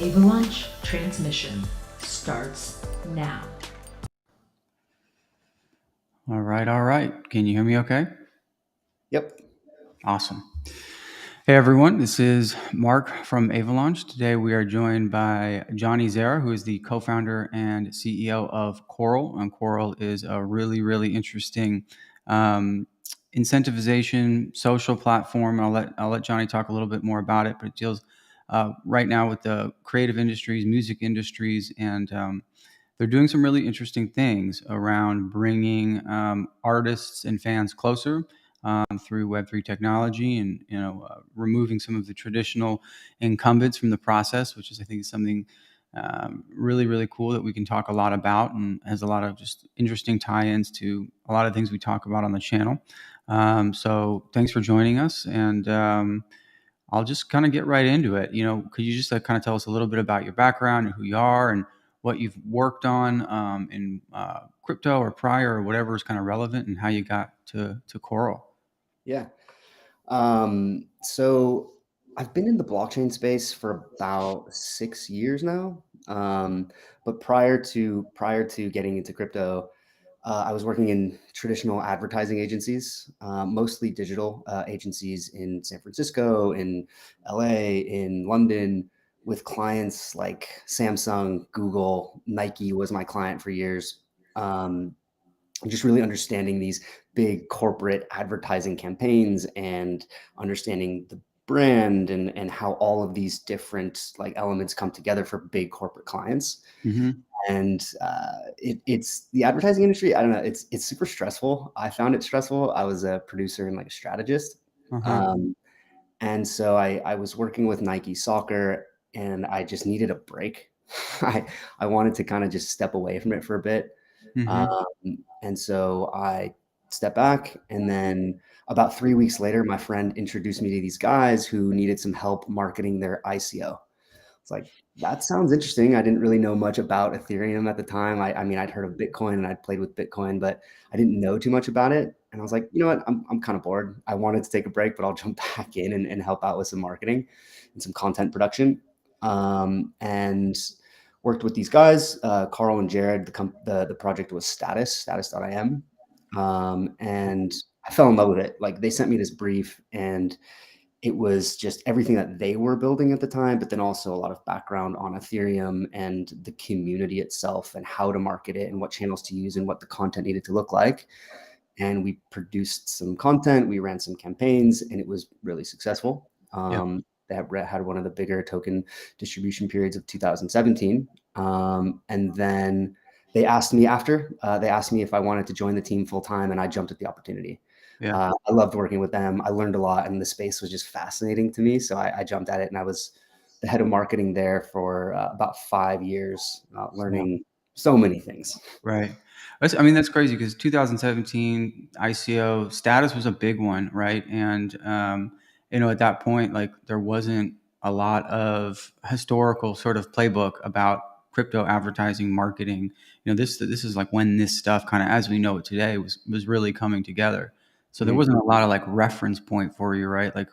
Avalanche transmission starts now. All right. Can you hear me okay? Yep. Awesome. Hey everyone, this is Mark from Avalaunch. Today we are joined by Jonny Zerah, who is the co-founder and CEO of Coral. And Coral is a really, really interesting incentivization social platform. I'll let Jonny talk a little bit more about it, but it deals right now with the creative industries, music industries, and they're doing some really interesting things around bringing artists and fans closer through Web3 technology, and removing some of the traditional incumbents from the process, which is, I think, is something really, really cool that we can talk a lot about, and has a lot of just interesting tie-ins to a lot of things we talk about on the channel. So thanks for joining us, and I'll just kind of get right into it. Could you just kind of tell us a little bit about your background and who you are and what you've worked on in crypto or prior or whatever is kind of relevant, and how you got to Coral? Yeah. So I've been in the blockchain space for about 6 years now. But prior to getting into crypto, I was working in traditional advertising agencies, mostly digital agencies in San Francisco, in LA, in London, with clients like Samsung, Google, Nike was my client for years. Just really understanding these big corporate advertising campaigns and understanding the brand and how all of these different elements come together for big corporate clients. Mm-hmm. And it's the advertising industry. I don't know. It's super stressful. I found it stressful. I was a producer and a strategist. Uh-huh. And so I was working with Nike Soccer, and I just needed a break. I wanted to kind of just step away from it for a bit. Mm-hmm. And so I stepped back, and then about 3 weeks later, my friend introduced me to these guys who needed some help marketing their ICO. It's like, that sounds interesting. I didn't really know much about Ethereum at the time. I mean, I'd heard of Bitcoin and I'd played with Bitcoin, but I didn't know too much about it. And I was like, you know what? I'm kind of bored. I wanted to take a break, but I'll jump back in and help out with some marketing and some content production. And worked with these guys, Carl and Jared. The project was status.im. And I fell in love with it. Like, they sent me this brief, and it was just everything that they were building at the time, but then also a lot of background on Ethereum and the community itself and how to market it and what channels to use and what the content needed to look like. And we produced some content, we ran some campaigns, and it was really successful. They had one of the bigger token distribution periods of 2017. And then they asked me if I wanted to join the team full time, and I jumped at the opportunity. Yeah. I loved working with them. I learned a lot, and the space was just fascinating to me. So I jumped at it, and I was the head of marketing there for about 5 years, learning so many things. Right. I mean, that's crazy, because 2017 ICO status was a big one, right? And at that point, like, there wasn't a lot of historical sort of playbook about crypto advertising marketing. This is like when this stuff, kind of as we know it today, was really coming together. So there wasn't a lot of like reference point for you, right? Like,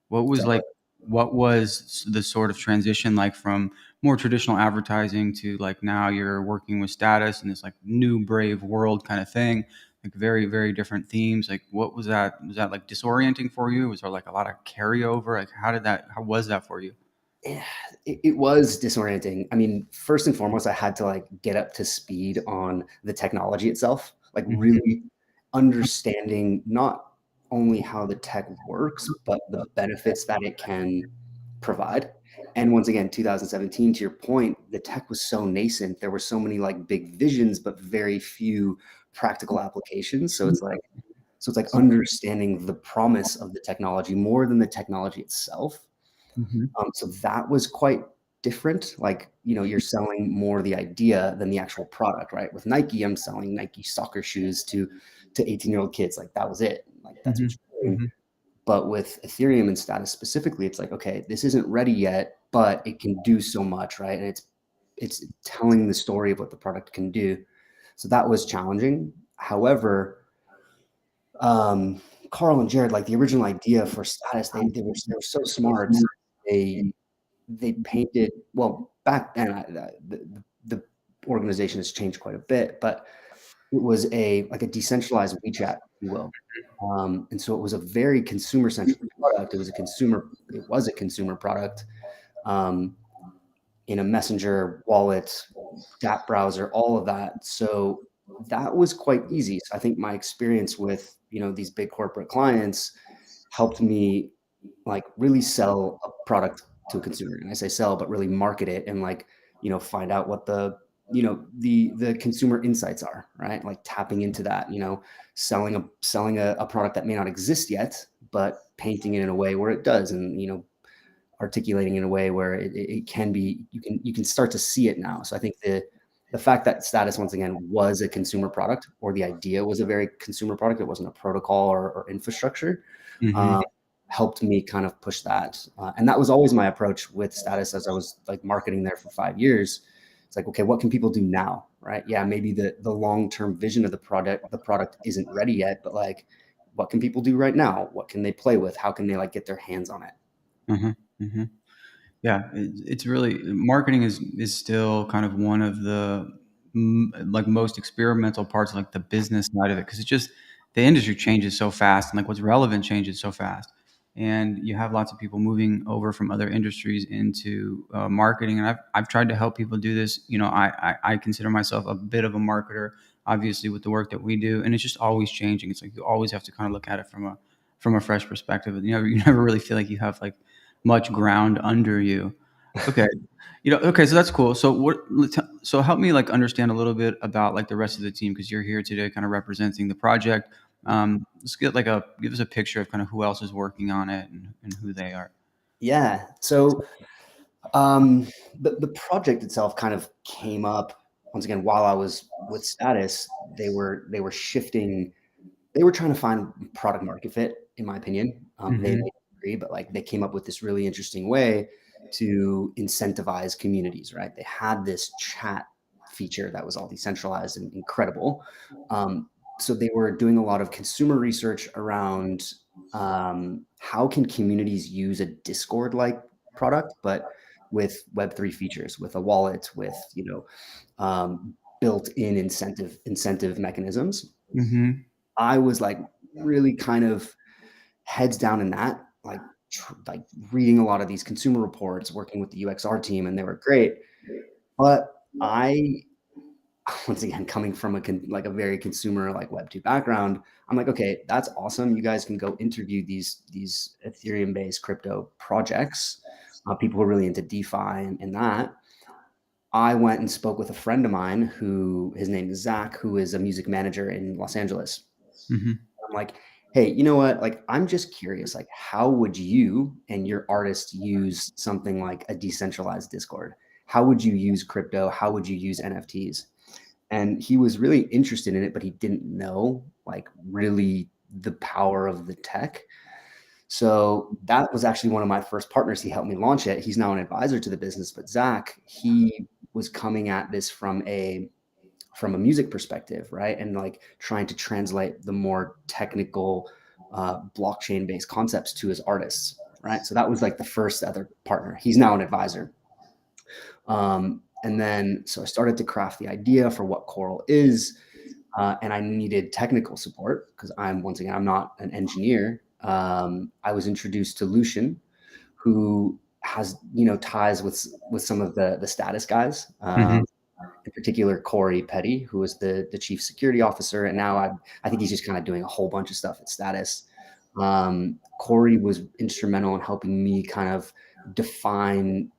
what was Exactly. like what was the sort of transition like from more traditional advertising to, like, now you're working with status and this like new brave world kind of thing, like very, very different themes? Like, what was that? Was that like disorienting for you? Was there like a lot of carryover? Like, how was that for you? Yeah, it was disorienting. I mean, first and foremost, I had to get up to speed on the technology itself, like Mhm. really understanding not only how the tech works, but the benefits that it can provide. And once again, 2017, to your point, the tech was so nascent. There were so many big visions, but very few practical applications. So it's like understanding the promise of the technology more than the technology itself. Mhm. So that was quite different. You're selling more the idea than the actual product, right? With Nike, I'm selling Nike soccer shoes to 18-year-old kids. Like, that was it. Like, that's what Mhm. you're doing. Mhm. But with Ethereum and status specifically, it's like, okay, this isn't ready yet, but it can do so much, right? And it's telling the story of what the product can do. So that was challenging. However, Carl and Jared, like, the original idea for status, they were so smart. They painted, well, back then, the organization has changed quite a bit, but it was like a decentralized WeChat, if you will. And so it was a very consumer-centric product. It was a consumer product, in a messenger, wallet, app browser, all of that. So that was quite easy. So I think my experience with, these big corporate clients helped me like really sell a product to a consumer. And I say sell, but really market it and like, find out what the consumer insights are, right? Like tapping into that, selling a product that may not exist yet, but painting it in a way where it does, and articulating in a way where it can be, you can start to see it now. So I think the fact that Status, once again, was a consumer product, or the idea was a very consumer product, it wasn't a protocol or infrastructure, Mm-hmm. helped me kind of push that. And that was always my approach with Status as I was like marketing there for 5 years. It's like, okay, what can people do now, right? Yeah, maybe the long-term vision of the product isn't ready yet, but like, what can people do right now? What can they play with? How can they like get their hands on it? Mm-hmm. Mm-hmm. Yeah, it's really, marketing is still kind of one of the like most experimental parts, like the business side of it, because it's just the industry changes so fast, and like what's relevant changes so fast, and you have lots of people moving over from other industries into marketing. And I've tried to help people do this. I consider myself a bit of a marketer, obviously, with the work that we do, and it's just always changing. It's like you always have to kind of look at it from a fresh perspective. You never really feel like you have like much ground under you. Okay. Okay, so that's cool. So help me like understand a little bit about like the rest of the team, because you're here today kind of representing the project. Let's give us a picture of kind of who else is working on it, and who they are. Yeah. So the project itself kind of came up once again while I was with Status. They were shifting. They were trying to find product market fit, in my opinion. They Mm-hmm. may agree, but like they came up with this really interesting way to incentivize communities, right? They had this chat feature that was all decentralized and incredible. So they were doing a lot of consumer research around how can communities use a Discord-like product, but with Web3 features, with a wallet, with built-in incentive mechanisms. Mm-hmm. I was like really kind of heads down in that, like like reading a lot of these consumer reports, working with the UXR team, and they were great. But I, once again, coming from a very consumer like Web2 background, I'm like, okay, that's awesome. You guys can go interview these Ethereum-based crypto projects, people who are really into DeFi and that. I went and spoke with a friend of mine who, his name is Zach, who is a music manager in Los Angeles. Mm-hmm. I'm like, hey, you know what? Like, I'm just curious, like, how would you and your artist use something like a decentralized Discord? How would you use crypto? How would you use NFTs? And he was really interested in it, but he didn't know like really the power of the tech. So that was actually one of my first partners. He helped me launch it. He's now an advisor to the business, but Zach, he was coming at this from a music perspective, right? And like trying to translate the more technical blockchain based concepts to his artists, right? So that was like the first other partner. He's now an advisor. And then, so I started to craft the idea for what Coral is. And I needed technical support because once again, I'm not an engineer. I was introduced to Lucian, who has, ties with some of the Status guys. Mm-hmm. In particular, Corey Petty, who was the chief security officer. And now I think he's just kind of doing a whole bunch of stuff at Status. Corey was instrumental in helping me kind of define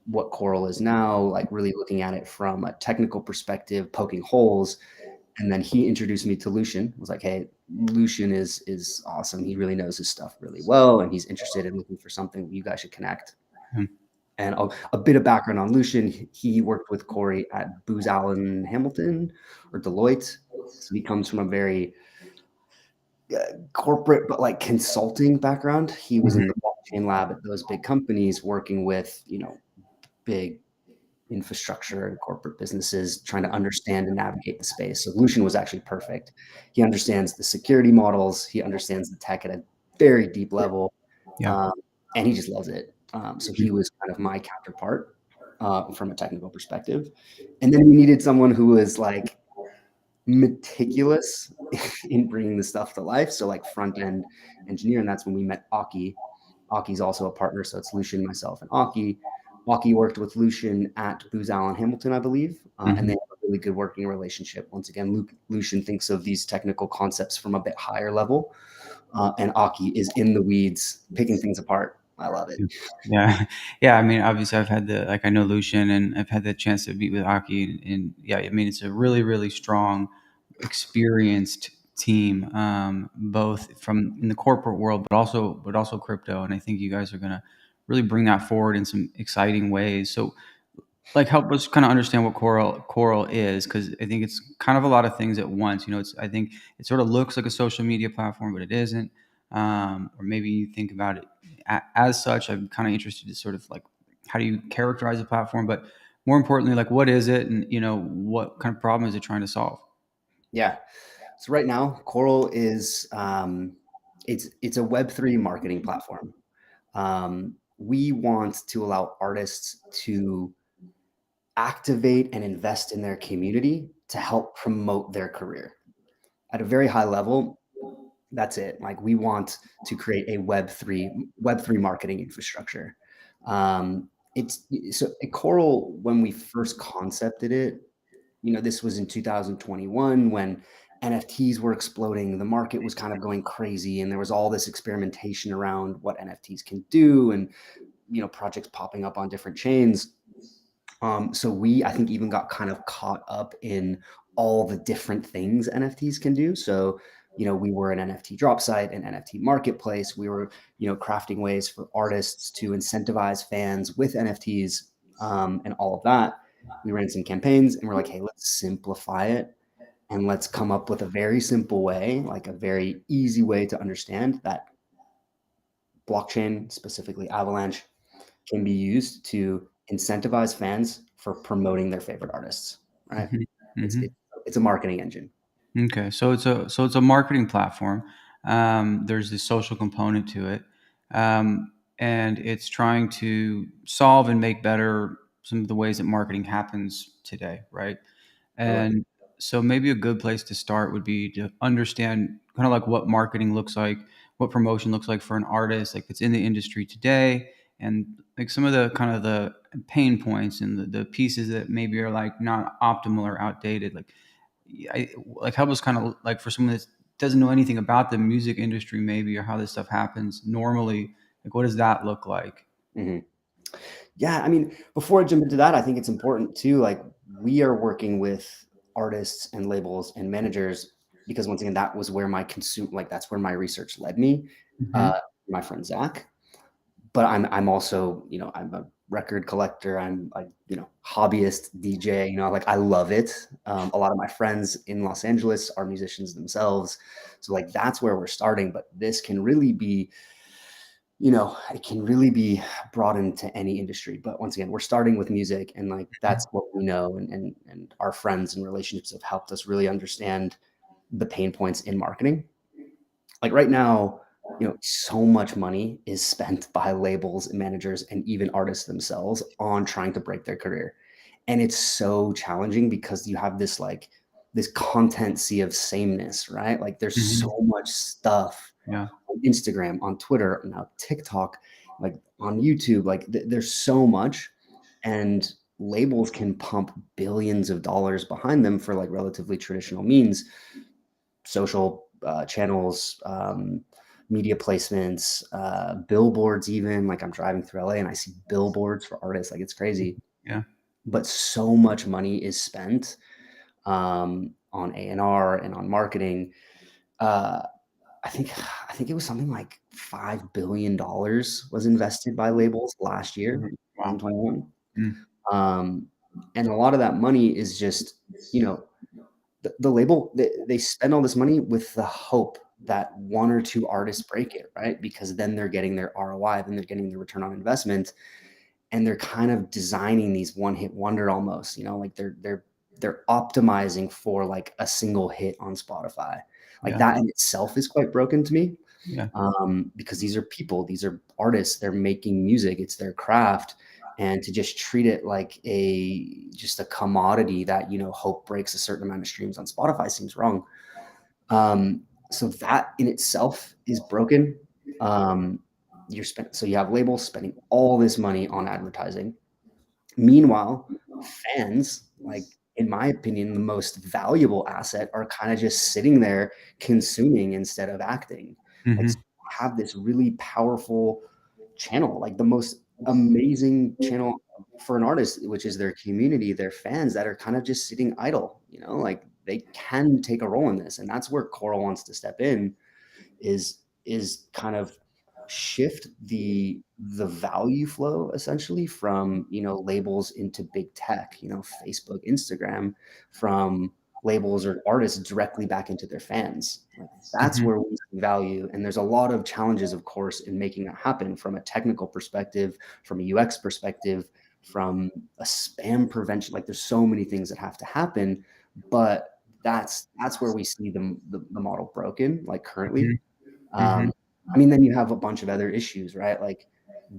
what Coral is now, like really looking at it from a technical perspective, poking holes. And then he introduced me to Lucian. Was like, hey, Lucian is awesome. He really knows his stuff really well, and he's interested in looking for something. You guys should connect. And a bit of background on Lucian. He worked with Corey at Booz Allen Hamilton or Deloitte. So he comes from a very corporate, but like consulting background. He was in the blockchain lab at those big companies working with, big infrastructure and corporate businesses trying to understand and navigate the space. So Lucian was actually perfect. He understands the security models. He understands the tech at a very deep level. Yeah. And he just loves it. So he was kind of my counterpart. from a technical perspective. And then we needed someone who was like meticulous in bringing the stuff to life. So like front end engineer. And that's when we met Aki. Aki's also a partner. So it's Lucian, myself, and Aki. Aki worked with Lucian at Booz Allen Hamilton, I believe. And they have a really good working relationship. Once again, Lucian thinks of these technical concepts from a bit higher level. And Aki is in the weeds, picking things apart. I love it. Yeah. Yeah. I mean, obviously I've had I know Lucian, and I've had the chance to meet with Aki, and yeah, I mean, it's a really, really strong, experienced team, both from in the corporate world, but also crypto. And I think you guys are going to really bring that forward in some exciting ways. So like help us kind of understand what Coral is, because I think it's kind of a lot of things at once. I think it sort of looks like a social media platform, but it isn't. Or maybe you think about it as such. I'm kind of interested to sort of like, how do you characterize a platform, but more importantly, like, what is it, and what kind of problem is it trying to solve? Yeah. So right now, Coral is it's a Web3 marketing platform. We want to allow artists to activate and invest in their community to help promote their career. At a very high level, that's it. Like we want to create a Web3 marketing infrastructure. It's so at Coral, when we first concepted it, this was in 2021 when NFTs were exploding. The market was kind of going crazy, and there was all this experimentation around what NFTs can do, and projects popping up on different chains. So we, I think, even got kind of caught up in all the different things NFTs can do. So, we were an NFT drop site, an NFT marketplace. We were, crafting ways for artists to incentivize fans with NFTs, and all of that. We ran some campaigns, and we're like, hey, let's simplify it, and let's come up with a very simple way, like a very easy way to understand that blockchain, specifically Avalanche, can be used to incentivize fans for promoting their favorite artists, right? It's Hmm. it, it's a marketing engine. Okay, so it's a marketing platform. There's this social component to it, and it's trying to solve and make better some of the ways that marketing happens today, right? Totally. And so maybe a good place to start would be to understand kind of like what marketing looks like, what promotion looks like for an artist, like that's in the industry today, and like some of the kind of the pain points and the pieces that maybe are like not optimal or outdated. Like help us kind of like, for someone that doesn't know anything about the music industry maybe, or how this stuff happens normally, like what does that look like? hmm Yeah, I mean, before I jump into that, I think it's important too. Like, we are working with artists and labels and managers because, once again, that was where that's where my research led me. Hmm. Uh, my friend Zach, but I'm also, I'm a record collector. I'm like, hobbyist DJ, like I love it. A lot of my friends in Los Angeles are musicians themselves. So like, that's where we're starting, but this can really be, it can really be brought into any industry. But once again, we're starting with music, and like, that's what we know. And our friends and relationships have helped us really understand the pain points in marketing. Like right now, so much money is spent by labels and managers and even artists themselves on trying to break their career. And it's so challenging because you have this content sea of sameness, right? Like there's Hmm. so much stuff Yeah. on Instagram, on Twitter, now TikTok, like on YouTube, like there's so much, and labels can pump billions of dollars behind them for like relatively traditional means, social channels, media placements, billboards. Even like, I'm driving through LA and I see billboards for artists. Like, it's crazy. Yeah. But so much money is spent on A&R and on marketing. Uh, I think it was something like $5 billion was invested by labels last year, Wow. 2021. Mm. Um, and a lot of that money is just, you know, the label, they spend all this money with the hope that one or two artists break it, right? Because then they're getting their ROI, then they're getting the return on investment, and they're kind of designing these one hit wonder almost, like they're optimizing for like a single hit on Spotify. Like, Yeah. that in itself is quite broken to me, Yeah. because these are people, these are artists, they're making music, it's their craft, and to just treat it like just a commodity that, hope breaks a certain amount of streams on Spotify seems wrong. So that in itself is broken. So you have labels spending all this money on advertising. Meanwhile, fans, like, in my opinion, the most valuable asset, are kind of just sitting there consuming instead of acting. Like, Mm-hmm. so you have this really powerful channel, like the most amazing channel for an artist, which is their community, their fans, that are kind of just sitting idle, like they can take a role in this. And that's where Coral wants to step in, is kind of shift the value flow essentially from, labels into big tech, Facebook, Instagram, from labels or artists directly back into their fans. Like, that's Mm-hmm. where we see value. And there's a lot of challenges, of course, in making that happen, from a technical perspective, from a UX perspective, from a spam prevention. Like, there's so many things that have to happen, but that's where we see the model broken, like, currently. Mm-hmm. Then you have a bunch of other issues, right? Like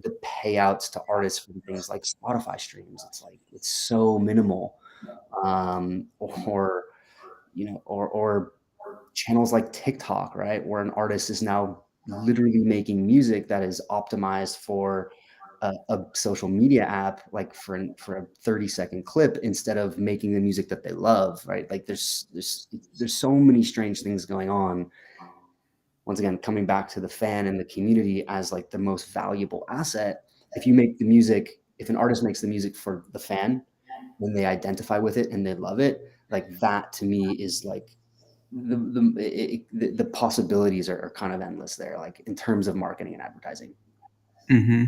the payouts to artists from things like Spotify streams. It's like, it's so minimal. Or, or channels like TikTok, right? Where an artist is now literally making music that is optimized for a social media app, like for a 30-second clip, instead of making the music that they love, right? Like there's so many strange things going on. Once again, coming back to the fan and the community as like the most valuable asset. If an artist makes the music for the fan, when they identify with it and they love it, like, that to me is like the possibilities are kind of endless there, like, in terms of marketing and advertising. Mm-hmm.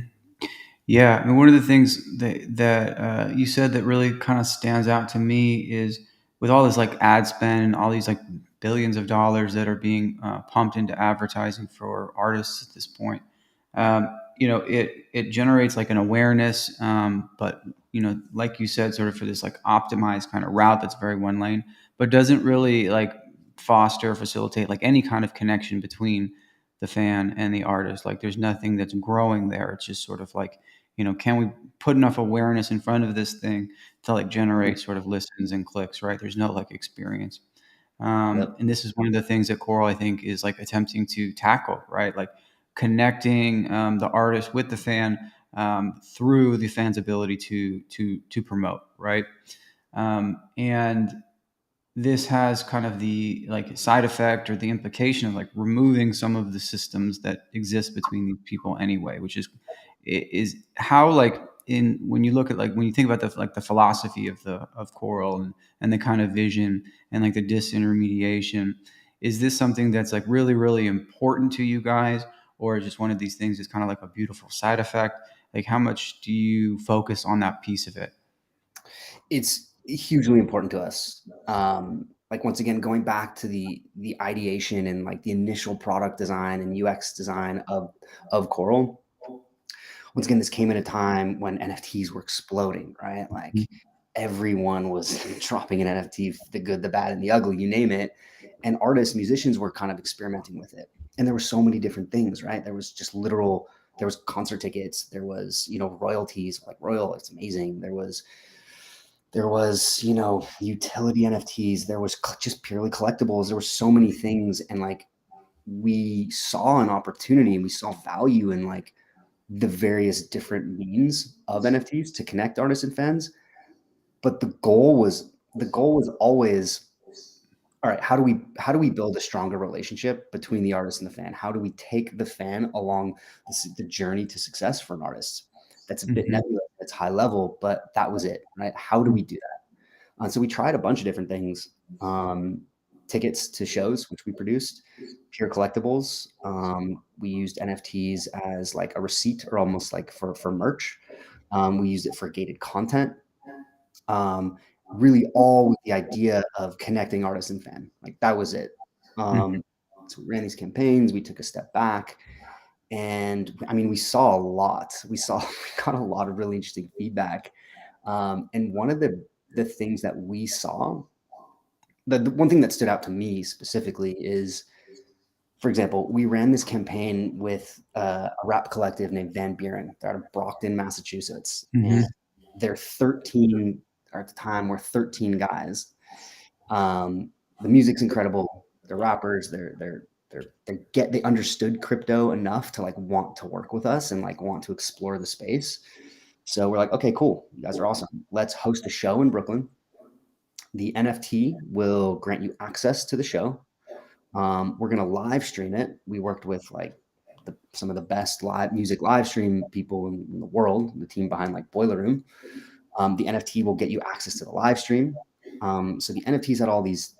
Yeah, I mean, one of the things that you said that really kind of stands out to me is, with all this like ad spend and all these like billions of dollars that are being pumped into advertising for artists at this point, it generates like an awareness, but like you said, sort of for this like optimized kind of route that's very one lane, but doesn't really like foster or facilitate like any kind of connection between the fan and the artist. Like, there's nothing that's growing there. It's just sort of like, can we put enough awareness in front of this thing to like generate sort of listens and clicks, right? There's no like experience. Yep. And this is one of the things that Coral, I think, is like attempting to tackle, right? Like connecting the artist with the fan through the fan's ability to promote, right? And this has kind of the like side effect or the implication of like removing some of the systems that exist between these people anyway, which is how, like, in when you look at, like, when you think about the philosophy of Coral and the kind of vision and like the disintermediation, is this something that's like really really important to you guys, or is just one of these things that's kind of like a beautiful side effect? Like, how much do you focus on that piece of it? It's hugely important to us. Like, once again, going back to the ideation and like the initial product design and UX design of Coral. Once again, this came at a time when NFTs were exploding, right? Like, everyone was dropping an NFT, the good, the bad, and the ugly, you name it. And artists, musicians were kind of experimenting with it. And there were so many different things, right? There was concert tickets, there was, royalties, like Royal, it's amazing. There was utility NFTs, there was just purely collectibles. There were so many things. And like, we saw an opportunity and we saw value in like the various different means of NFTs to connect artists and fans. But the goal was always, all right, how do we build a stronger relationship between the artist and the fan? How do we take the fan along the journey to success for an artist? That's a bit Mhm. nebulous, that's high level, but that was it, right? How do we do that? So we tried a bunch of different things. Tickets to shows, which we produced, pure collectibles. We used NFTs as like a receipt, or almost like for merch. We used it for gated content. Um, Really, all with the idea of connecting artist and fan. Like, that was it. Mhm. Um, so we ran these campaigns. We took a step back, and we saw a lot. We got a lot of really interesting feedback. And one of the things that we saw, the one thing that stood out to me specifically is, for example, we ran this campaign with a rap collective named Van Buren. They're out of Brockton, Massachusetts, Mm-hmm. and they're 13, or at the time we're 13 guys. The music's incredible. They're rappers. They understood crypto enough to like want to work with us and like want to explore the space. So we're like, okay, cool. You guys are awesome. Let's host a show in Brooklyn. The NFT will grant you access to the show. We're going to live stream it. We worked with like some of the best live music live stream people in the world, the team behind like Boiler Room. The NFT will get you access to the live stream. So the NFTs had all these.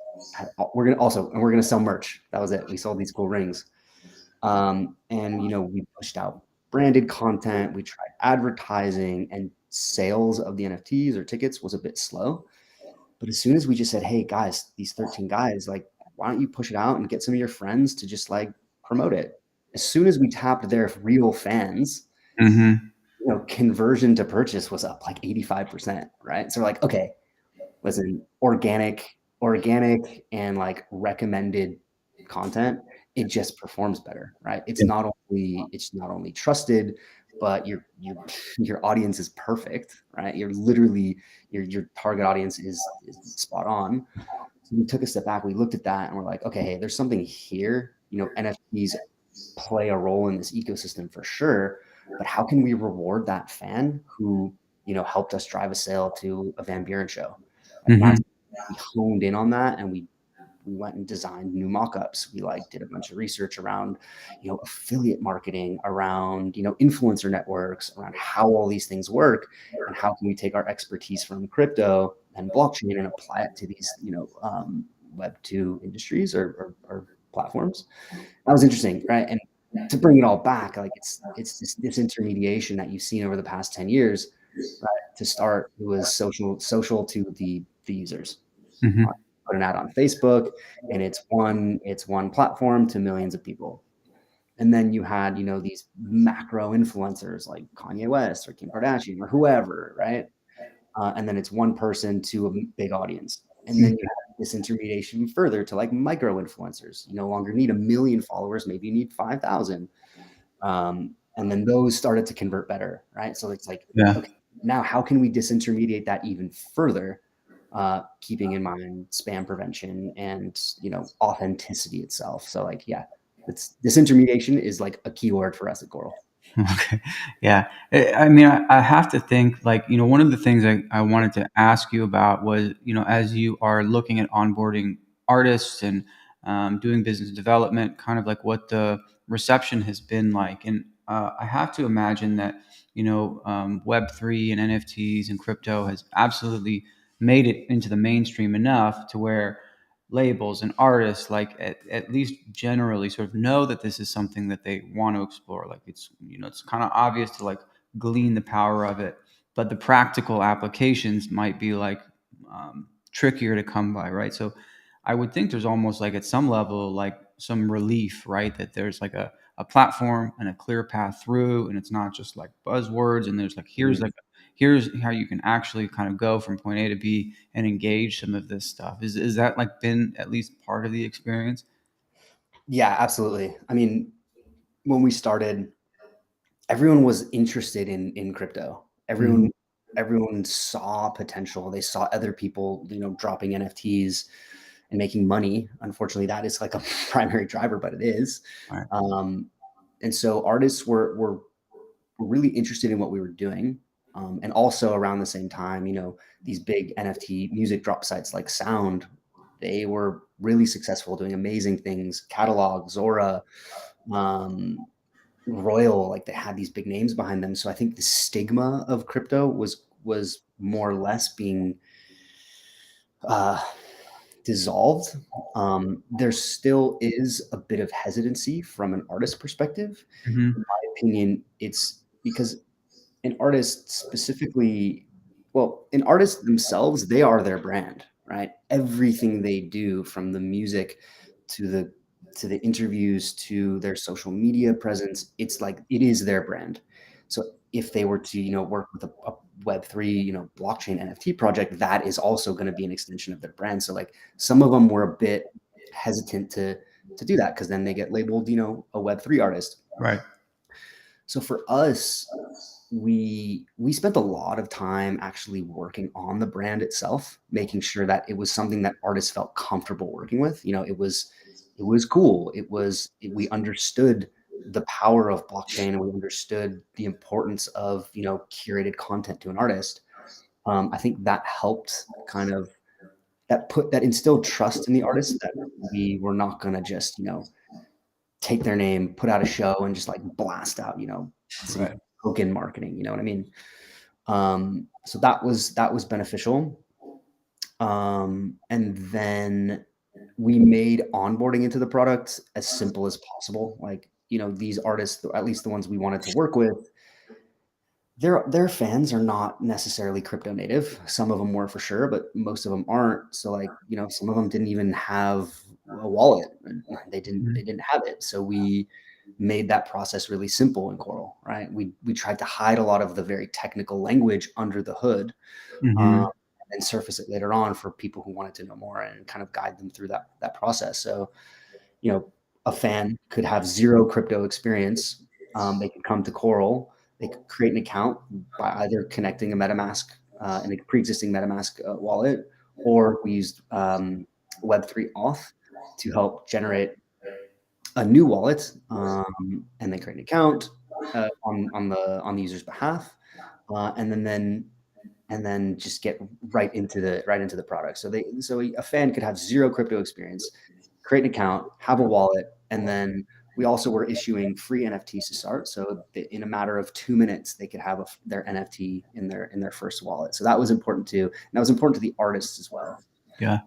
We're gonna sell merch. That was it. We sold these cool rings, and we pushed out branded content. We tried advertising, and sales of the NFTs or tickets was a bit slow. But as soon as we just said, "Hey guys, these 13 guys, like, why don't you push it out and get some of your friends to just like promote it?" As soon as we tapped their real fans, Mm-hmm. conversion to purchase was up like 85%, right? So we're like, okay, listen, organic and like recommended content, it just performs better, right? It's not only trusted, but your audience is perfect, right? You're literally your target audience is spot on. So we took a step back, we looked at that, and we're like, okay, hey, there's something here. NFTs play a role in this ecosystem for sure, but how can we reward that fan who helped us drive a sale to a Van Buren show? Like Mm-hmm. that's we honed in on that, and we went and designed new mock-ups. We like did a bunch of research around affiliate marketing, around influencer networks, around how all these things work, and how can we take our expertise from crypto and blockchain and apply it to these Web2 industries or platforms. That was interesting, right? And to bring it all back, like it's this disintermediation that you've seen over the past 10 years, right? To start, it was social to the users. Mm-hmm. Put an ad on Facebook, and it's one platform to millions of people. And then you had these macro influencers like Kanye West or Kim Kardashian or whoever, right? And then it's one person to a big audience. And then you have this intermediation further to like micro influencers. You no longer need 1 million followers, maybe you need 5,000. And then those started to convert better, right? So it's like, Yeah. okay, now how can we disintermediate that even further, keeping in mind spam prevention and authenticity itself. So like, yeah, it's disintermediation is like a keyword for us at Coral. Okay. Yeah. I mean, I have to think like, one of the things I wanted to ask you about was, as you are looking at onboarding artists and doing business development, kind of like what the reception has been like. And I have to imagine that, Web3 and NFTs and crypto has absolutely made it into the mainstream enough to where labels and artists like at least generally sort of know that this is something that they want to explore. Like it's kind of obvious to like glean the power of it, but the practical applications might be like trickier to come by, right? So I would think there's almost like at some level like some relief, right, that there's like a platform and a clear path through, and it's not just like buzzwords, and there's like here's how you can actually kind of go from point A to B and engage some of this stuff. Is that like been at least part of the experience? Yeah, absolutely. I mean, when we started, everyone was interested in crypto. Mm-hmm. Everyone saw potential. They saw other people, dropping NFTs and making money. Unfortunately, that is like a primary driver, but it is. Right. And so artists were really interested in what we were doing. And also around the same time, these big NFT music drop sites like Sound, they were really successful doing amazing things. Catalog, Zora, Royal, like they had these big names behind them. So I think the stigma of crypto was more or less being uh, dissolved. There still is a bit of hesitancy from an artist perspective. In Mm-hmm. my opinion, it's because an artist specifically, well, an artist themselves, they are their brand, right? Everything they do, from the music to the interviews to their social media presence, it's like it is their brand. So if they were to work with a Web3 blockchain NFT project, that is also going to be an extension of their brand. So like some of them were a bit hesitant to do that, because then they get labeled, you know, a Web3 artist. Right. So for us, we spent a lot of time actually working on the brand itself, making sure that it was something that artists felt comfortable working with. You know, it was cool. We understood the power of blockchain, and we understood the importance of, you know, curated content to an artist. I think that helped kind of that instilled trust in the artist, that we were not going to just, you know, take their name, put out a show, and just like blast out, you know, some Right. token marketing. You know what I mean? So that was beneficial. And then we made onboarding into the product as simple as possible. Like, you know, these artists, at least the ones we wanted to work with, their fans are not necessarily crypto native. Some of them were for sure, but most of them aren't. So like, you know, some of them didn't even have a wallet. They didn't have it. So we made that process really simple in Coral, right? We tried to hide a lot of the very technical language under the hood, Mm-hmm. and surface it later on for people who wanted to know more, and kind of guide them through that process. So, you know, a fan could have zero crypto experience. They could come to Coral. They could create an account by either connecting a MetaMask, in a pre-existing MetaMask wallet, or we used Web3 Auth to help generate a new wallet, and then create an account on the user's behalf, and then just get right into the product. So a fan could have zero crypto experience, create an account, have a wallet, and then we also were issuing free NFTs to start. So in a matter of 2 minutes, they could have their NFT in their first wallet. So that was important too, and that was important to the artists as well. Yeah.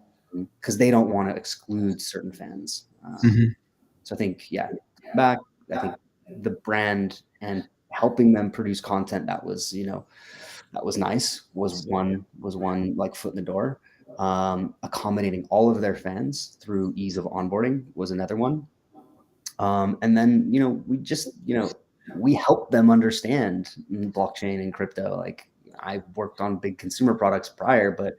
Because they don't want to exclude certain fans. Mm-hmm. So I think, I think the brand and helping them produce content that was, you know, that was nice was one like foot in the door. Accommodating all of their fans through ease of onboarding was another one. And then, you know, we helped them understand blockchain and crypto. Like, I've worked on big consumer products prior, but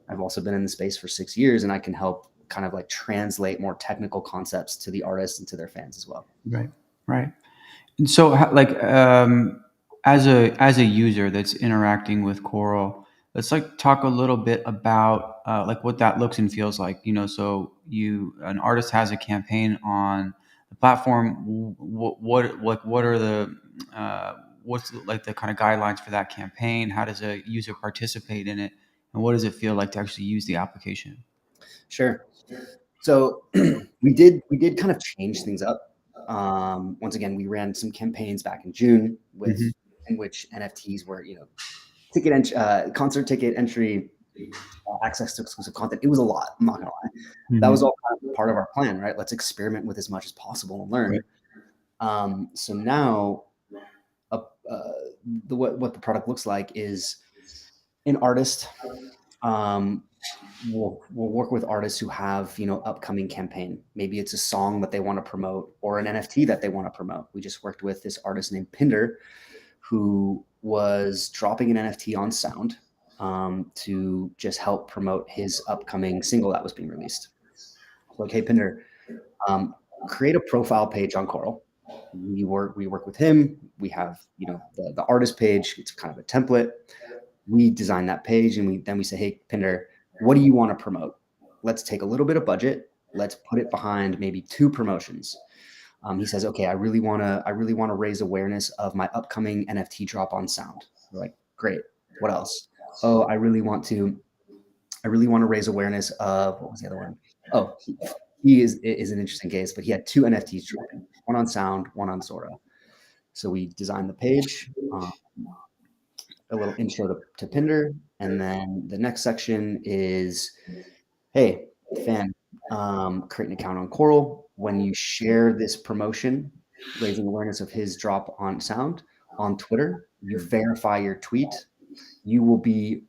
I've also been in the space for 6 years, and I can help kind of like translate more technical concepts to the artists and to their fans as well. Right. Right. And so, like, as a user that's interacting with Coral, let's like talk a little bit about like what that looks and feels like. You know, so an artist has a campaign on the platform. What are the what's like the kind of guidelines for that campaign? How does a user participate in it, and what does it feel like to actually use the application? Sure. So we did kind of change things up. Once again, we ran some campaigns back in June Mm-hmm. in which NFTs were, you know, concert ticket entry, access to exclusive content. It was a lot. I'm not gonna lie. That was Mm-hmm. all kind of part of our plan, right? Let's experiment with as much as possible and learn. Right. So now, what the product looks like is an artist. We'll work with artists who have, you know, upcoming campaign. Maybe it's a song that they want to promote or an NFT that they want to promote. We just worked with this artist named Pinder, who was dropping an NFT on Sound, to just help promote his upcoming single that was being released. So, okay, Pinder, create a profile page on Coral. We work with him. We have, you know, the artist page. It's kind of a template. We design that page, and we say, hey, Pinder, what do you want to promote? Let's take a little bit of budget. Let's put it behind maybe 2 promotions. He says, okay, I really want to raise awareness of my upcoming NFT drop on Sound. We're like, great. What else? Oh, I really want to raise awareness of, what was the other one? Oh, he is an interesting case, but he had 2 NFTs dropping, one on Sound, one on Zora. So we designed the page, a little intro to Pinder, and then the next section is, hey, fan, create an account on Coral. When you share this promotion, raising awareness of his drop on Sound on Twitter, you verify your tweet, you will be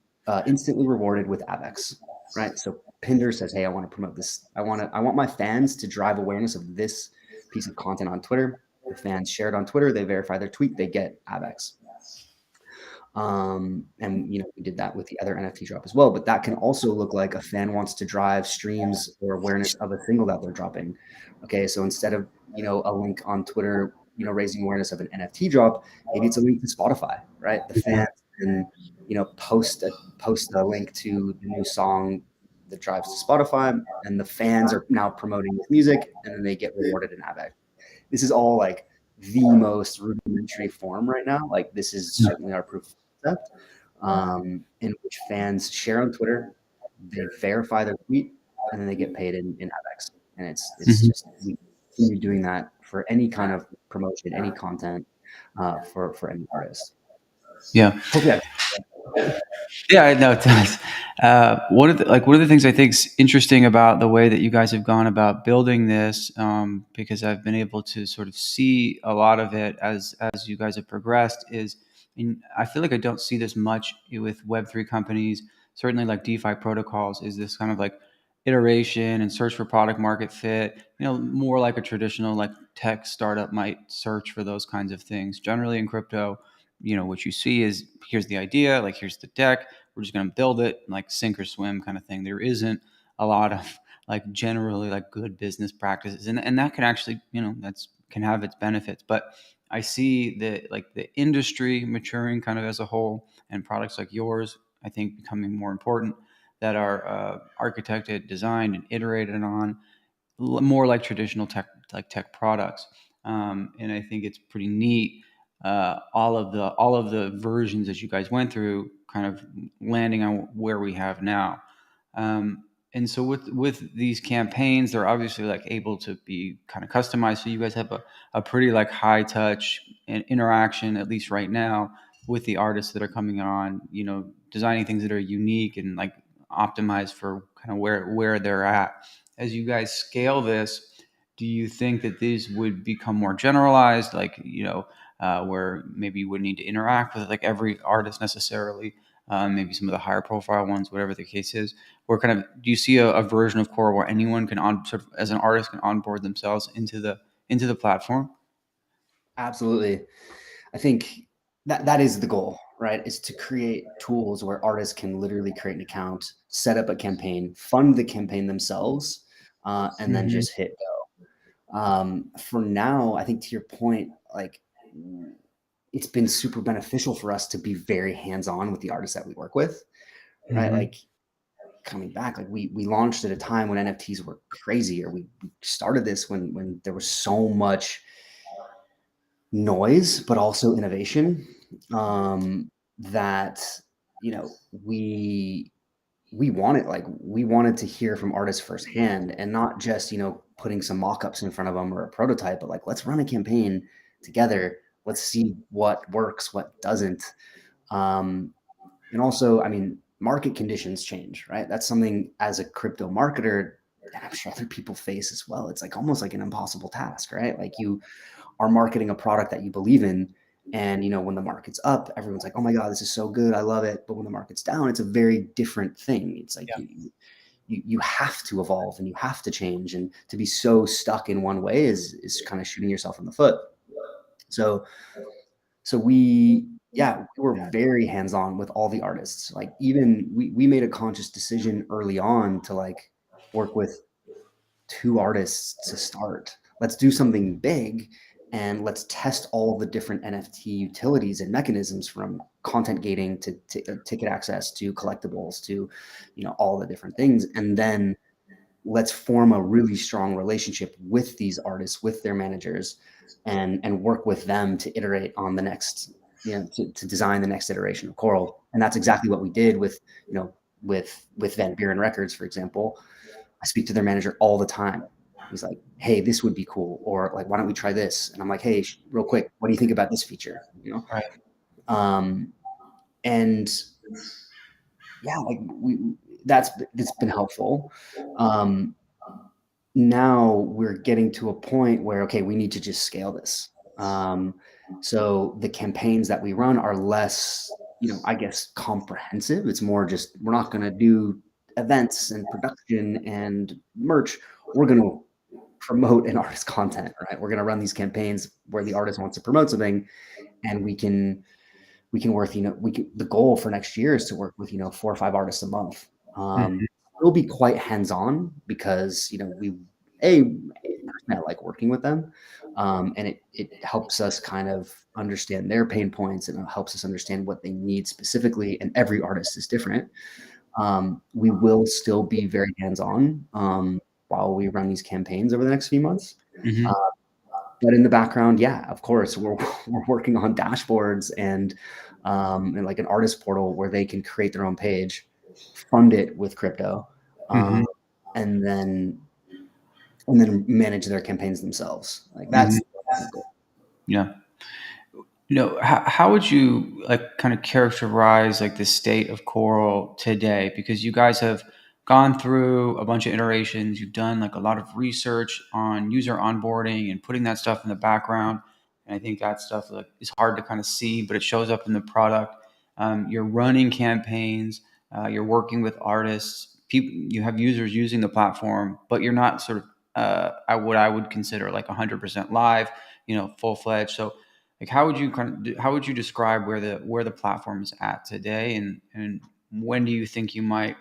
instantly rewarded with AVEX, right? So Pinder says, hey, I want to promote this. I want my fans to drive awareness of this piece of content on Twitter. The fans share it on Twitter, they verify their tweet, they get AVEX. And we did that with the other NFT drop as well. But that can also look like a fan wants to drive streams or awareness of a single that they're dropping. Okay, so instead of a link on Twitter, raising awareness of an NFT drop, maybe it's a link to Spotify, right? The fans can post a link to the new song that drives to Spotify, and the fans are now promoting this music, and then they get rewarded in Avax. This is all like the most rudimentary form right now. Like, this is certainly our proof of concept, in which fans share on Twitter, they verify their tweet, and then they get paid in Avax. And it's just, we continue doing that for any kind of promotion, any content, for any artist. Yeah. Hopefully Yeah, I know it does. One of the things I think is interesting about the way that you guys have gone about building this, because I've been able to sort of see a lot of it as you guys have progressed, is, and I feel like I don't see this much with Web3 companies, certainly like DeFi protocols, is this kind of like iteration and search for product market fit, more like a traditional like tech startup might search for those kinds of things. Generally in crypto, what you see is, here's the idea, like here's the deck, we're just going to build it, like sink or swim kind of thing. There isn't a lot of like generally like good business practices, and that can actually, that's can have its benefits. But I see the industry maturing kind of as a whole, and products like yours, I think, becoming more important, that are architected, designed, and iterated on more like traditional tech products. And I think it's pretty neat, all of the versions that you guys went through, kind of landing on where we have now. And so with these campaigns, they're obviously like able to be kind of customized. So you guys have a pretty like high touch and interaction, at least right now, with the artists that are coming on, designing things that are unique and like optimized for kind of where they're at. As you guys scale this, do you think that these would become more generalized, like, where maybe you wouldn't need to interact with like every artist necessarily, maybe some of the higher profile ones, whatever the case is? Or kind of, do you see a version of Core where anyone can sort of as an artist can onboard themselves into the platform? Absolutely. I think that is the goal, right? Is to create tools where artists can literally create an account, set up a campaign, fund the campaign themselves, and then just hit go. For now, I think, to your point, like, it's been super beneficial for us to be very hands-on with the artists that we work with, right? Like, coming back, like we launched at a time when NFTs were crazy, or we started this when there was so much noise, but also innovation, that we wanted to hear from artists firsthand, and not just putting some mock-ups in front of them or a prototype, but like, let's run a campaign together, let's see what works, what doesn't. And also, I mean, market conditions change, right? That's something, as a crypto marketer, and I'm sure other people face as well, it's like almost like an impossible task, right? Like, you are marketing a product that you believe in, and when the market's up, everyone's like, oh my God, this is so good, I love it. But when the market's down, it's a very different thing. It's like, you have to evolve, and you have to change, and to be so stuck in one way is kind of shooting yourself in the foot. So we were very hands-on with all the artists. Like, even we made a conscious decision early on to like work with 2 artists to start. Let's do something big, and let's test all the different NFT utilities and mechanisms, from content gating to ticket access to collectibles to all the different things. And then let's form a really strong relationship with these artists, with their managers, and work with them to iterate on the next, to design the next iteration of Coral. And that's exactly what we did with Van Buren Records, for example. I speak to their manager all the time. He's like, hey, this would be cool. Or like, why don't we try this? And I'm like, hey, real quick, what do you think about this feature? Right. And yeah, like, it's been helpful. Now we're getting to a point where, okay, we need to just scale this. So the campaigns that we run are less, I guess, comprehensive. It's more just, we're not going to do events and production and merch. We're going to promote an artist's content, right? We're going to run these campaigns where the artist wants to promote something, and we can we can work, the goal for next year is to work with, 4 or 5 artists a month. Mhm. We'll be quite hands-on because, personally, I like working with them. And it helps us kind of understand their pain points, and it helps us understand what they need specifically. And every artist is different. We will still be very hands-on while we run these campaigns over the next few months. Mhm. Uh, but in the background, yeah, of course, we're we're working on dashboards and like an artist portal where they can create their own page, fund it with crypto, Mhm. and then manage their campaigns themselves. Like Mhm. that's the goal. Yeah. How would you like kind of characterize like the state of Coral today? Because you guys have gone through a bunch of iterations. You've done like a lot of research on user onboarding and putting that stuff in the background. And I think that stuff like is hard to kind of see, but it shows up in the product. You're running campaigns. You're working with artists. People, you have users using the platform, but you're not sort of what I would consider like 100% live. Full fledged. So like how would you describe where the platform is at today, and when do you think you might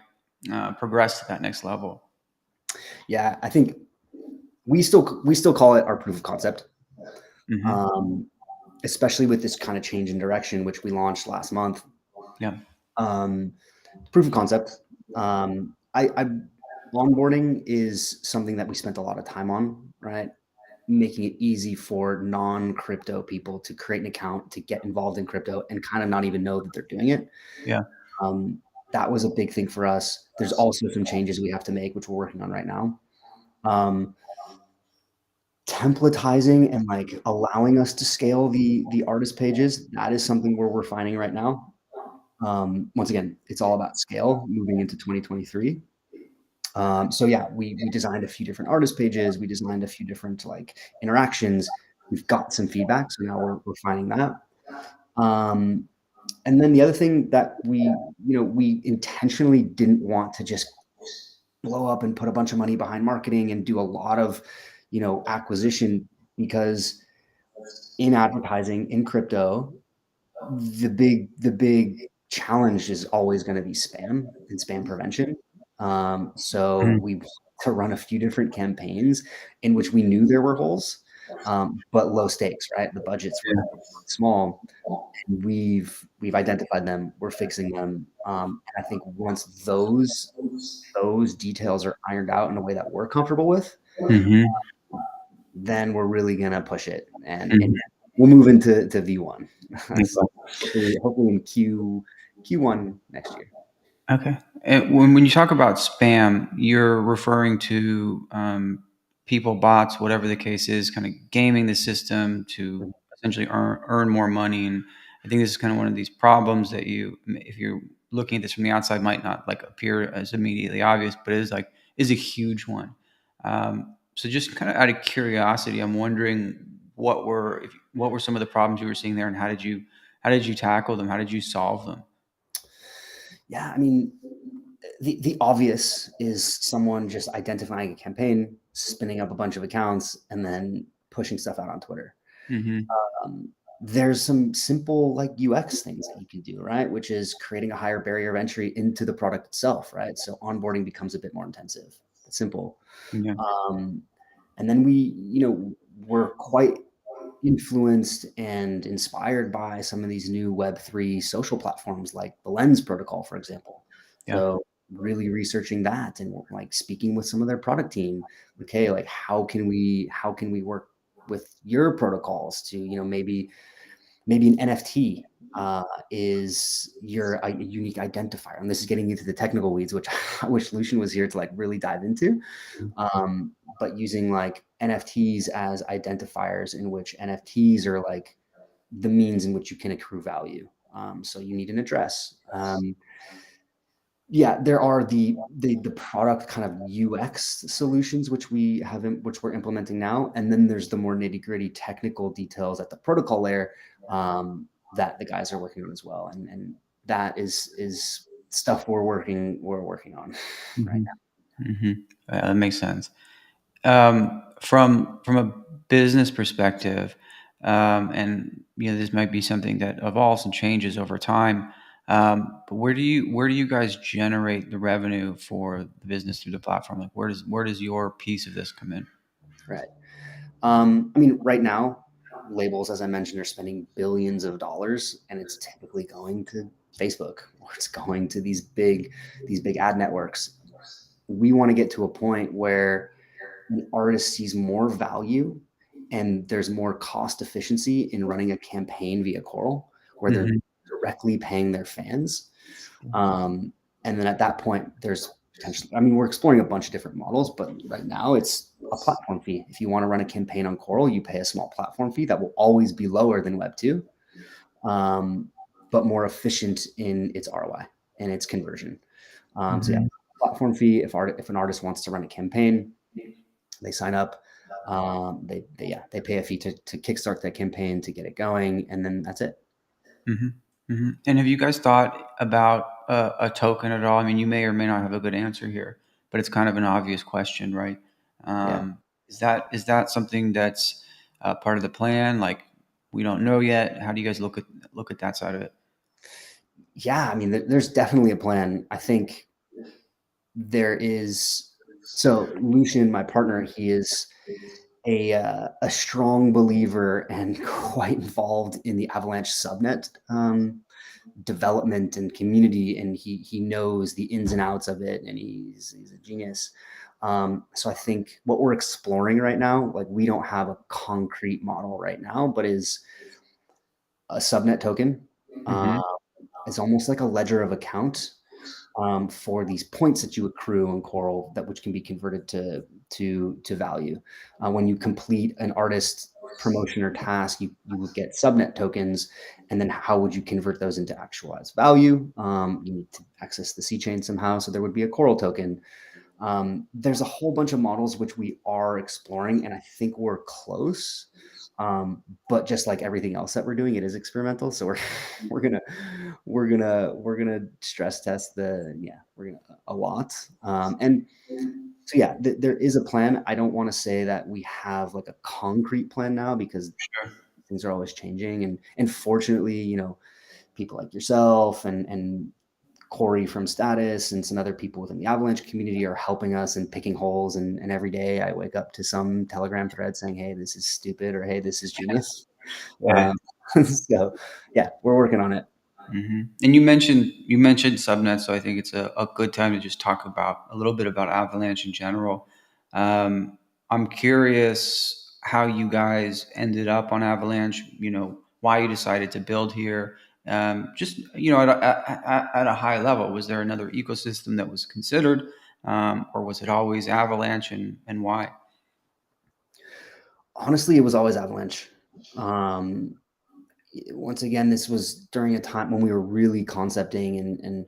progress to that next level? Yeah, I think we still call it our proof of concept, Hmm. um, especially with this kind of change in direction, which we launched last month. Yeah. Um, Proof of concept. I onboarding is something that we spent a lot of time on, right? Making it easy for non-crypto people to create an account, to get involved in crypto, and kind of not even know that they're doing it. Yeah. Um, that was a big thing for us. There's also some changes we have to make, which we're working on right now. Um, Templatizing and like allowing us to scale the artist pages, that is something where we're finding right now. Once again, it's all about scale moving into 2023. So yeah, we designed a few different artist pages. We designed a few different like interactions. We've got some feedback, so now we're refining that. Um, and then the other thing that we intentionally didn't want to just blow up and put a bunch of money behind marketing and do a lot of, acquisition, because in advertising in crypto, the big challenge is always going to be spam and spam prevention. So Mhm. we to run a few different campaigns in which we knew there were holes, but low stakes, right? The budgets were Yeah. small, and we've identified them. We're fixing them, and I think once those details are ironed out in a way that we're comfortable with, Hmm. then we're really gonna push it, and Hmm. we'll move into V1. So Okay. hopefully in Q1 next year. Okay. And when you talk about spam, you're referring to people, bots, whatever the case is, kind of gaming the system to essentially earn more money. And I think this is kind of one of these problems that if you're looking at this from the outside, might not like appear as immediately obvious, but is a huge one. So just kind of out of curiosity, I'm wondering what were some of the problems you were seeing there, and how did you tackle them? How did you solve them? Yeah, I mean, the obvious is someone just identifying a campaign, spinning up a bunch of accounts, and then pushing stuff out on Twitter. Hmm. Um, there's some simple like UX things that you can do, right? Which is creating a higher barrier of entry into the product itself, right? So onboarding becomes a bit more intensive. It's simple. Yeah. Um, and then we're quite influenced and inspired by some of these new Web3 social platforms like the Lens protocol, for example. Yeah. So really researching that and like speaking with some of their product team. Okay, like how can we work with your protocols to, maybe an NFT is a unique identifier. And this is getting into the technical weeds, which I wish Lucian was here to like really dive into. But using like NFTs as identifiers, in which NFTs are like the means in which you can accrue value. So you need an address. Yeah, there are the product kind of UX solutions which which we're implementing now, and then there's the more nitty gritty technical details at the protocol layer, that the guys are working on as well, and that is stuff we're working on right Hmm. Hmm. That makes sense. From a business perspective, and this might be something that evolves and changes over time. But where do you guys generate the revenue for the business through the platform? Like, where does your piece of this come in? Right. I mean, right now, labels, as I mentioned, are spending billions of dollars, and it's typically going to Facebook or it's going to these big ad networks. We want to get to a point where the artist sees more value and there's more cost efficiency in running a campaign via Coral, where they're directly paying their fans. And then at that point, there's potentially, I mean, we're exploring a bunch of different models, but right now it's a platform fee. If you want to run a campaign on Coral, you pay a small platform fee that will always be lower than Web 2, but more efficient in its ROI and its conversion. So yeah, platform fee. If an artist wants to run a campaign, they sign up. They pay a fee to kickstart that campaign, to get it going, and then that's it. And have you guys thought about a token at all? I mean, you may or may not have a good answer here, but it's kind of an obvious question, right? Yeah. Is that something that's part of the plan? Like, we don't know yet. How do you guys look at that side of it? Yeah, I mean, there's definitely a plan. I think there is. So Lucian, my partner, he is a strong believer and quite involved in the Avalanche subnet development and community, and he knows the ins and outs of it, and he's a genius. So I think what we're exploring right now, like, we don't have a concrete model right now, but is a subnet token. It's almost like a ledger of account for these points that you accrue on Coral, which can be converted to value. When you complete an artist promotion or task, you would get subnet tokens, and then how would you convert those into actualized value? You need to access the C chain somehow, so there would be a Coral token. There's a whole bunch of models which we are exploring, and I think we're close. But just like everything else that we're doing, it is experimental. So we're gonna stress test a lot. And so yeah, there is a plan. I don't want to say that we have like a concrete plan now, because things are always changing. And fortunately, people like yourself and Corey from Status and some other people within the Avalanche community are helping us and picking holes. And every day I wake up to some Telegram thread saying, "Hey, this is stupid," or "Hey, this is genius." Yeah. So yeah, we're working on it. And you mentioned subnets, so I think it's a good time to just talk about a little bit about Avalanche in general. I'm curious how you guys ended up on Avalanche. Why you decided to build here. Just at a high level, was there another ecosystem that was considered, or was it always Avalanche, and why? Honestly, it was always Avalanche. Once again, this was during a time when we were really concepting, and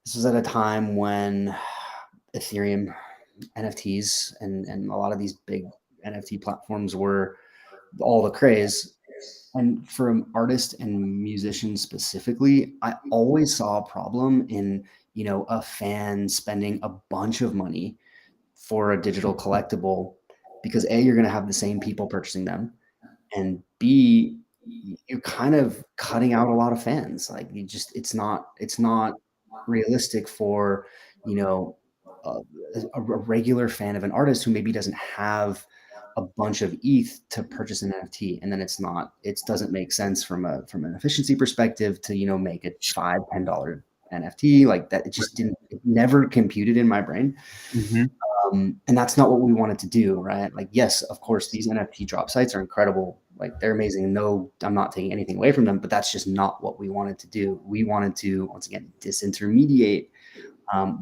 this was at a time when Ethereum, NFTs, and a lot of these big NFT platforms were all the craze. And for an artist and musician specifically, I always saw a problem in, a fan spending a bunch of money for a digital collectible, because A, you're going to have the same people purchasing them, and B, you're kind of cutting out a lot of fans. Like, it's not realistic for, you know, a, a regular fan of an artist who maybe doesn't have a bunch of ETH to purchase an NFT. And then it doesn't make sense from an efficiency perspective to, make a $5-10 NFT like that. It never computed in my brain. And that's not what we wanted to do, right? Like, yes, of course, these NFT drop sites are incredible. Like, they're amazing. No, I'm not taking anything away from them, but that's just not what we wanted to do. We wanted to, once again, disintermediate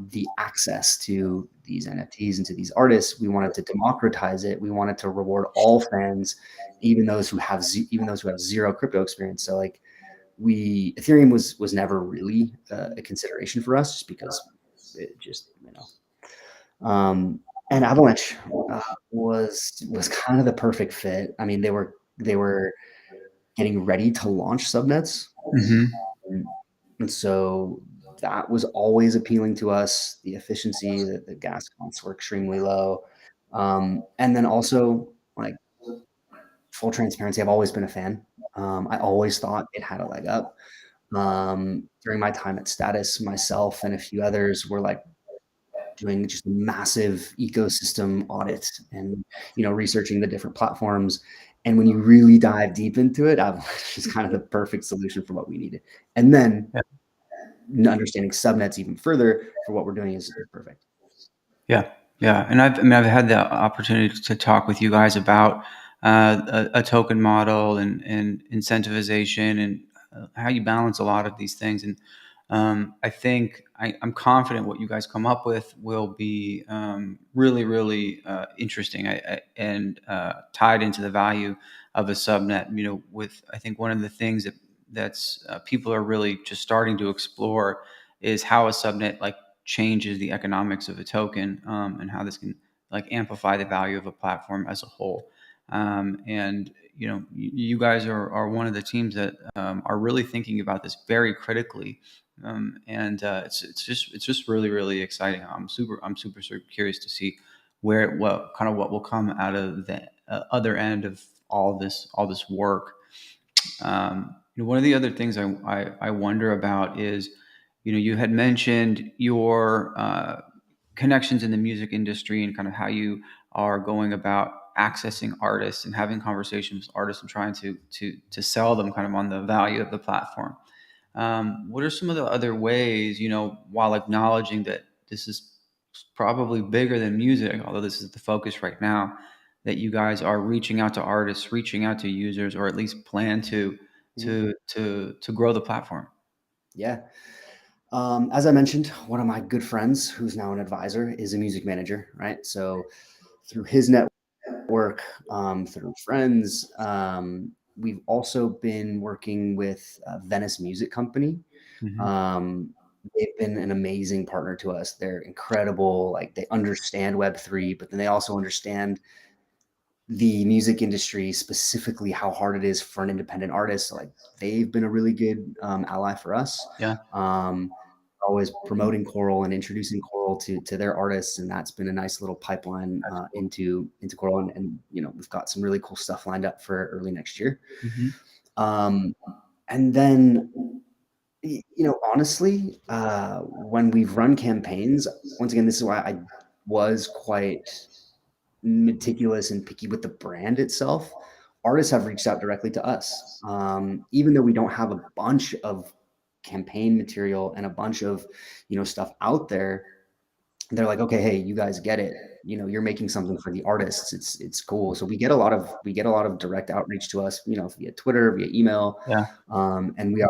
the access to these NFTs and to these artists. We wanted to democratize it. We wanted to reward all fans, even those who have zero crypto experience. So like, Ethereum was never really a consideration for us, just because it just, and Avalanche was kind of the perfect fit. I mean, they were getting ready to launch subnets, and so that was always appealing to us. The efficiency, the gas costs were extremely low, and then also, like, full transparency, I've always been a fan. I always thought it had a leg up. During my time at Status, myself and a few others were like doing just massive ecosystem audits and, researching the different platforms. And when you really dive deep into it, Avalanche is kind of the perfect solution for what we needed. And then understanding subnets even further for what we're doing is perfect. Yeah, yeah, and I've had the opportunity to talk with you guys about a token model and incentivization and how you balance a lot of these things. And I think I'm confident what you guys come up with will be really, really interesting and tied into the value of a subnet. With I think one of the things that's people are really just starting to explore is how a subnet changes the economics of a token, and how this can amplify the value of a platform as a whole. And you guys are one of the teams that are really thinking about this very critically. And it's just really, really exciting. I'm super curious to see what will come out of the other end of all this work. One of the other things I wonder about is, you had mentioned your connections in the music industry and kind of how you are going about accessing artists and having conversations with artists and trying to sell them kind of on the value of the platform. What are some of the other ways, while acknowledging that this is probably bigger than music, although this is the focus right now, that you guys are reaching out to artists, reaching out to users, or at least plan to grow the platform? Yeah. As I mentioned, one of my good friends, who's now an advisor, is a music manager, right? So through his network, through friends, we've also been working with Venice Music Company. Mm-hmm. They've been an amazing partner to us. They're incredible. Like, they understand Web3, but then they also understand the music industry, specifically how hard it is for an independent artist. So, like, they've been a really good ally for us. Yeah. Always promoting choral and introducing choral to their artists, and that's been a nice little pipeline into choral. And we've got some really cool stuff lined up for early next year. Mm-hmm. And then, honestly, when we've run campaigns, once again, this is why I was quite meticulous and picky with the brand itself. Artists have reached out directly to us, even though we don't have a bunch of campaign material and a bunch of stuff out there. They're like, okay, hey, you guys get it. You're making something for the artists. It's cool. So we get a lot of direct outreach to us, via Twitter, via email, Yeah. and so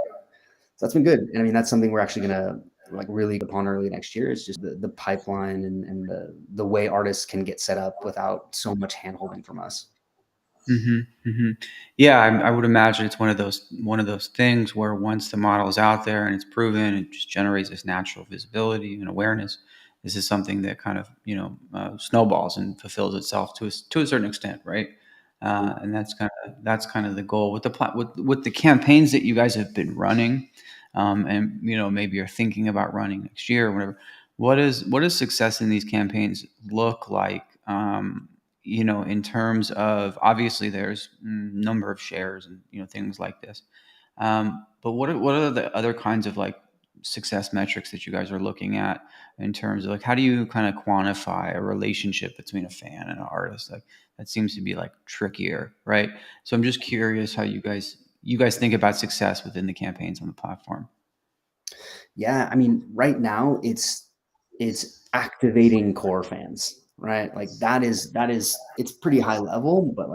that's been good. And I mean, that's something we're actually gonna really upon early next year, is just the pipeline and the way artists can get set up without so much handholding from us. Mm-hmm. Mm-hmm. Yeah, I would imagine it's one of those things where once the model is out there and it's proven, it just generates this natural visibility and awareness. This is something that kind of snowballs and fulfills itself to a certain extent, right? And that's kind of the goal with with the campaigns that you guys have been running, and maybe you're thinking about running next year or whatever. What does success in these campaigns look like? In terms of, obviously there's number of shares and things like this, but what are the other kinds of success metrics that you guys are looking at in terms of how do you kind of quantify a relationship between a fan and an artist? That seems to be trickier, right? So I'm just curious how you guys think about success within the campaigns on the platform. Yeah, I mean, right now it's activating core fans, right? Like, that is it's pretty high level, but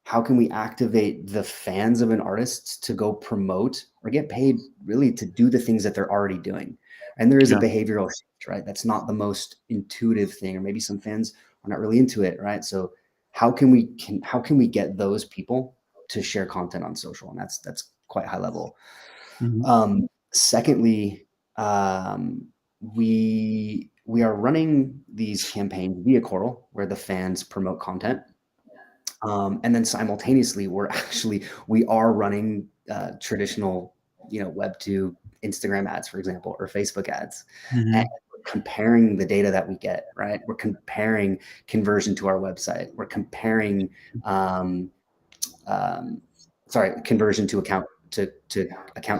how can we activate the fans of an artist to go promote or get paid really to do the things that they're already doing? And there is a Yeah. behavioral shift, right? That's not the most intuitive thing, or maybe some fans are not really into it, right? So how can we get those people to share content on social? And that's quite high level. Mhm. Secondly, we are running these campaigns via Coral, where the fans promote content, and then simultaneously we are running traditional, Web2 Instagram ads, for example, or Facebook ads, and Mhm. we're comparing the data that we get. Right, we're comparing conversion to our website. We're comparing conversion to account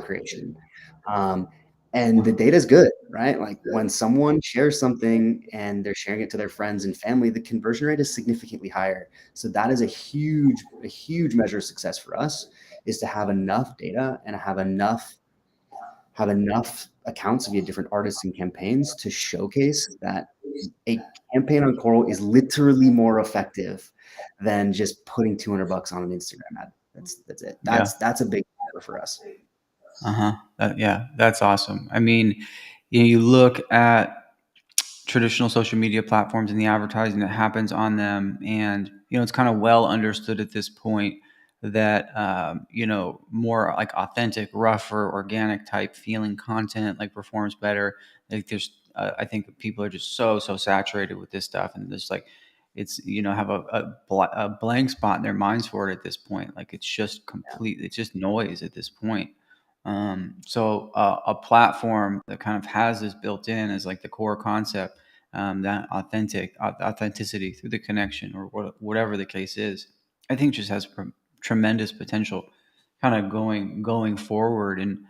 creation. And the data is good, right? Like when someone shares something and they're sharing it to their friends and family, the conversion rate is significantly higher. So that is a huge measure of success for us, is to have enough data and have enough accounts via different artists and campaigns to showcase that a campaign on Coral is literally more effective than just putting $200 on an Instagram ad. That's it. Yeah. That's a big driver for us. Yeah, that's awesome. I mean, you look at traditional social media platforms and the advertising that happens on them, and it's kind of well understood at this point that more like authentic, rougher, organic type feeling content like performs better. Like there's I think people are just so saturated with this stuff, and just like it's have a blank spot in their minds for it at this point. Like it's just complete, it's just noise at this point. So a platform that kind of has this built in as like the core concept, that authenticity through the connection, or whatever the case is, I think just has tremendous potential, kind of going forward. And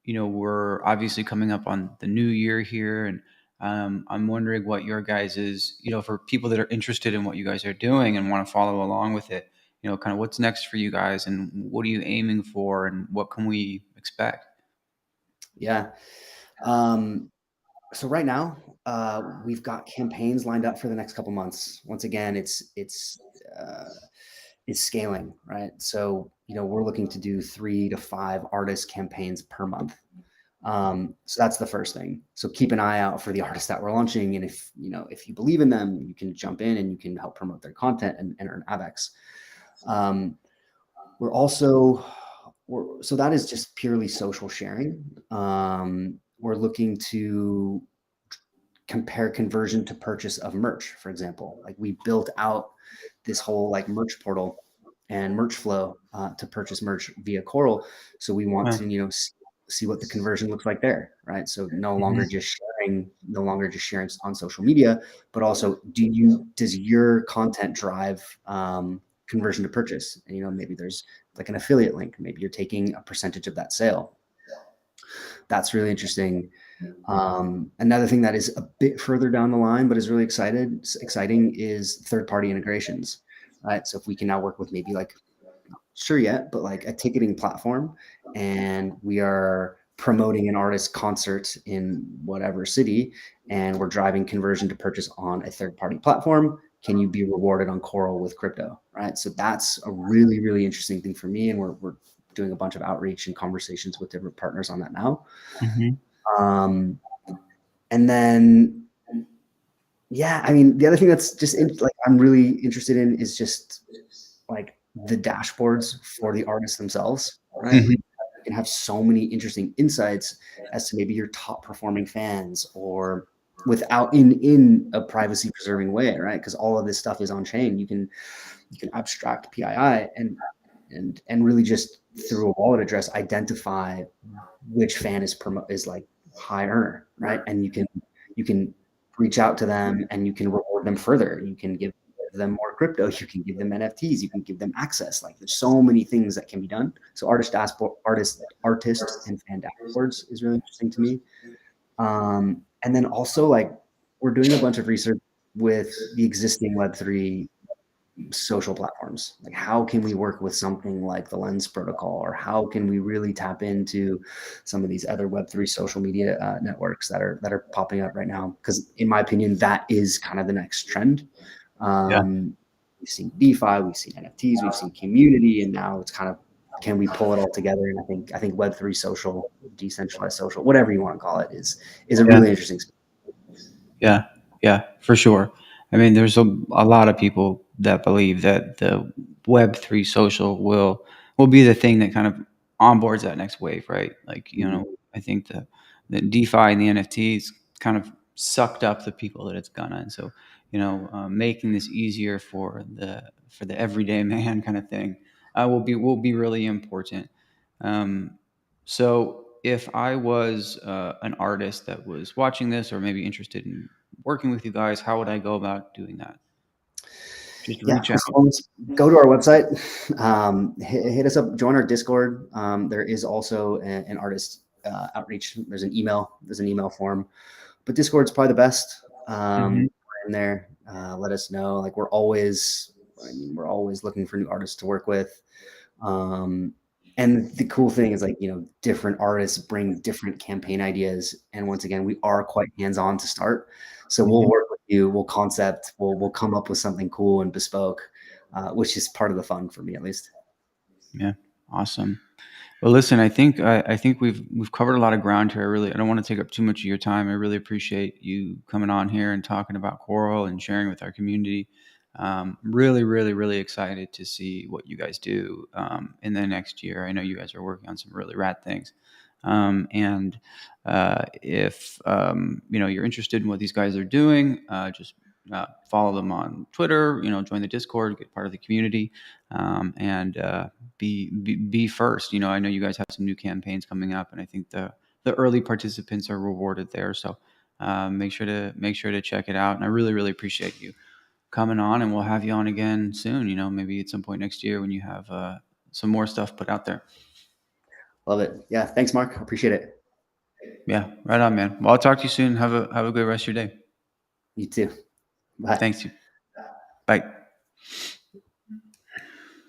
we're obviously coming up on the new year here, and I'm wondering what your guys is, for people that are interested in what you guys are doing and want to follow along with it, kind of what's next for you guys, and what are you aiming for, and what can we expect? Yeah. So right now, we've got campaigns lined up for the next couple months. Once again, it's scaling, right? So we're looking to do 3 to 5 artist campaigns per month. So that's the first thing. So keep an eye out for the artists that we're launching, and if you believe in them, you can jump in and you can help promote their content and earn AVEX. So that is just purely social sharing. We're looking to compare conversion to purchase of merch, for example. Like we built out this whole like merch portal and merch flow to purchase merch via Coral. So we want to see what the conversion looks like there, right? So no longer just sharing on social media, but also does your content drive conversion to purchase? And maybe there's like an affiliate link. Maybe you're taking a percentage of that sale. That's really interesting. Another thing that is a bit further down the line, but is really exciting, is third-party integrations, right? So if we can now work with maybe like, not sure yet, but like a ticketing platform, and we are promoting an artist concert in whatever city, and we're driving conversion to purchase on a third-party platform, can you be rewarded on Coral with crypto, right? So that's a really, really interesting thing for me, and we're doing a bunch of outreach and conversations with different partners on that now. And then, yeah, I mean, the other thing that's just I'm really interested in is just like the dashboards for the artists themselves, right? You can have so many interesting insights as to maybe your top performing fans, or without in a privacy preserving way, right? Because all of this stuff is on chain. You can abstract PII and really just through a wallet address identify which fan is like high earner, right? And you can reach out to them and you can reward them further. You can give them more crypto. You can give them NFTs. You can give them access. Like there's so many things that can be done. So artist and fan dashboards is really interesting to me. And then also like we're doing a bunch of research with the existing Web3 social platforms. Like how can we work with something like the Lens protocol, or how can we really tap into some of these other Web3 social media networks that are popping up right now? Because in my opinion, that is kind of the next trend. We've seen DeFi, we've seen NFTs, we've seen community, and now it's kind of, can we pull it all together? And I think Web3 social, decentralized social, whatever you want to call it, is a really interesting space. Yeah, for sure. I mean, there's a lot of people that believe that the Web3 social will be the thing that kind of onboards that next wave, right? Like, I think the DeFi and the NFTs kind of sucked up the people that it's gonna. And so, making this easier for the everyday man kind of thing will be really important. So if I was an artist that was watching this, or maybe interested in working with you guys, how would I go about doing that? just Yeah, reach out. go to our website, hit us up, join our Discord. There is also an artist outreach. There's an email form, but Discord's probably the best. Mhm. In there, let us know. Like we're always looking for new artists to work with. And the cool thing is, like, different artists bring different campaign ideas. And once again, we are quite hands-on to start. So we'll Mhm. work with you, we'll concept, we'll come up with something cool and bespoke, which is part of the fun for me, at least. Yeah, awesome. Well, listen, I think we've covered a lot of ground here. I don't want to take up too much of your time. I really appreciate you coming on here and talking about Coral and sharing with our community. Really, really, really excited to see what you guys do in the next year. I know you guys are working on some really rad things. And if you're interested in what these guys are doing, just follow them on Twitter. Join the Discord, get part of the community, and be first. I know you guys have some new campaigns coming up, and I think the early participants are rewarded there. So make sure to check it out. And I really, really appreciate you coming on, and we'll have you on again soon. Maybe at some point next year when you have some more stuff put out there. Love it. Yeah, thanks, Mark. Appreciate it. Yeah, right on, man. Well, I'll talk to you soon. Have a good rest of your day. You too. Bye. Thanks. Bye.